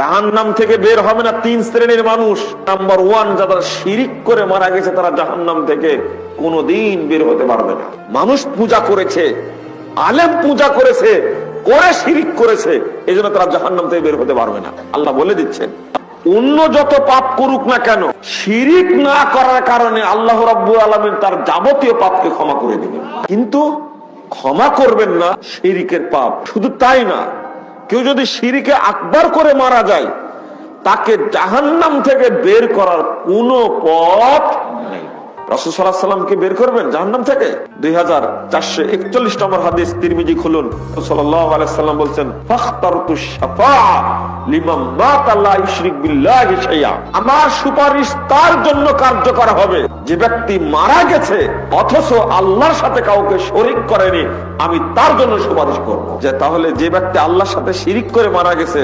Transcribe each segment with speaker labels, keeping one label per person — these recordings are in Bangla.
Speaker 1: জাহান্নাম থেকে বের হবে না তিন শ্রেণীর মানুষ। নাম্বার 1, যারা শিরিক করে মারা গেছে তারা জাহান্নাম থেকে কোনোদিন বের হতে পারবে না। মানুষ পূজা করেছে, আলেম পূজা করেছে, করে শিরিক করেছে, এজন্য তারা জাহান্নাম থেকে বের হতে পারবে না। আল্লাহ বলে দিচ্ছেন, অন্য যত পাপ করুক না কেন, শিরিক না করার কারণে আল্লাহ রাব্বুল আলামিন তার যাবতীয় পাপকে ক্ষমা করে দিবেন। কিন্তু ক্ষমা করবেন না শিরিকের পাপ। শুধু তাই না, কেউ যদি শিরিকে আকবার করে মারা যায়, তাকে জাহান্নাম থেকে বের করার কোনো পথ নেই। রাসূল সাল্লাল্লাহু আলাইহি ওয়াসাল্লামকে বের করবেন জাহান্নাম থেকে? 2441 নম্বর হাদিস, তিরমিজি খুলুন। সাল্লাল্লাহু আলাইহি ওয়াসাল্লাম বলছেন, ফাখতারতু শাফাআ লিমান মাতা লা ইশরিক বিল্লাহি শাইআ। আমার সুপারিশ তার জন্য কার্যকর হবে যে ব্যক্তি মারা গেছে অথচ আল্লাহর সাথে কাউকে শরীক করেনি, আমি তার জন্য সুপারিশ করব। যে তাহলে যে ব্যক্তি আল্লাহর সাথে শিরিক করে মারা গেছে,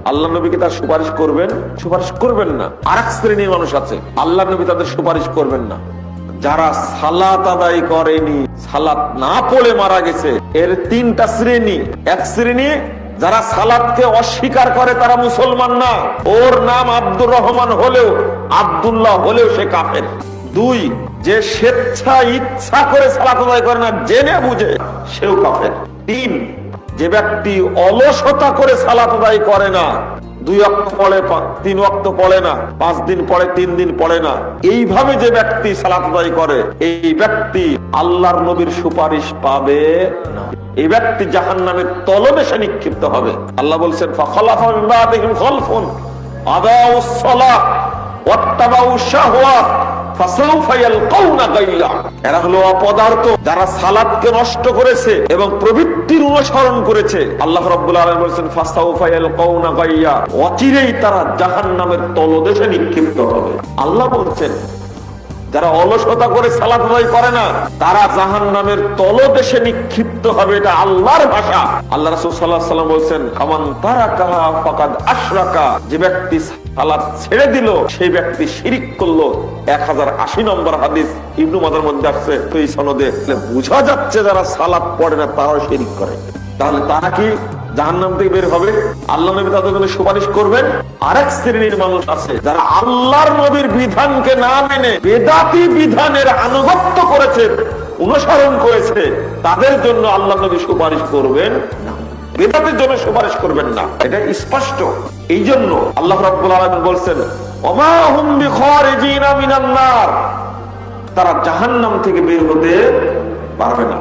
Speaker 1: আল্লাহ নবী কি তার সুপারিশ করবেন? সুপারিশ করবেন না। আরেক শ্রেণীর মানুষ আছে, আল্লাহ নবী তাদের সুপারিশ করবেন না। যারা সালাত আদায় করেনি, সালাত না পড়ে মারা গেছে, এর 3টা শ্রেণী। এক শ্রেণী যারা সালাতকে অস্বীকার করে, তারা মুসলমান না, ওর নাম আব্দুর রহমান হলেও, আব্দুল্লাহ হলেও সে কাফের। 2, যে স্বেচ্ছা ইচ্ছা করে সালাত আদায় করে না, জেনে বুঝে, সেও কাফের। 3, যে ব্যক্তি অলসতা করে সালাত আদায় করে না, 2 ওয়াক্ত পড়ে, 3 ওয়াক্ত পড়ে না, 5 দিন পড়ে, 3 দিন পড়ে না, এইভাবে যে ব্যক্তি সালাত আদায় করে, এই ব্যক্তি আল্লাহর নবীর সুপারিশ পাবে না। এই ব্যক্তি জাহান্নামের তলদেশে নিক্ষিপ্ত হবে। আল্লাহ বলছেন, ফাখালাফা মিন বাদিহিম খালফুন আদাউস সালাহ ওয়াত্তাবাউশ শাহওয়াত ফাসাউফা ইয়ালকাউনা গায়য়া। এরা হলো অপদার্থ, যারা সালাতকে নষ্ট করেছে এবং প্রবৃত্তির অনুসরণ করেছে। আল্লাহ রাব্বুল আলামিন বলেন, ফাসাউফা ইয়ালকাউনা গায়য়া, অচিরেই তারা জাহান্নামের তলদেশে নিক্ষিপ্ত হবে। আল্লাহ বলছেন, যারা অলসতা করে সালাত আদায় করে না, তারা জাহান্নামের তলদেশে নিক্ষিপ্ত হবে। এটা আল্লাহর ভাষা। আল্লাহ রাসূল সাল্লাল্লাহু আলাইহি ওয়াসাল্লাম বলেন, কামান তারাকাহা ফাকাদ আশরাকা। যে ব্যক্তি সালাত ছেড়ে দিল, সেই ব্যক্তি শিরিক করলো। 1080 নম্বর হাদিস, ইবনে মাজাহর মধ্যে আছে এই সনদে। বোঝা যাচ্ছে যারা সালাত পড়ে না তারাও শিরিক করে। তাহলে তারা কি জাহান্নাম থেকে বের হবে? আল্লাহ নবী তাদের জন্য সুপারিশ করবেন। আরেক শ্রেণীর মানুষ আছে, যারা আল্লাহর নবীর বিধানকে না মেনে বেদাতি বিধানের আনুগত্য করেছে, অনুসরণ করেছে, তাদের জন্য আল্লাহ নবী সুপারিশ করবেন না, বেদাতের জন্য সুপারিশ করবেন না। এটা স্পষ্ট। এই জন্য আল্লাহ রাব্বুল আলামিন বলছেন, ওমা হুম বিখারিজিনা মিনান নার, তারা জাহান্নাম থেকে বের হতে পারবে না।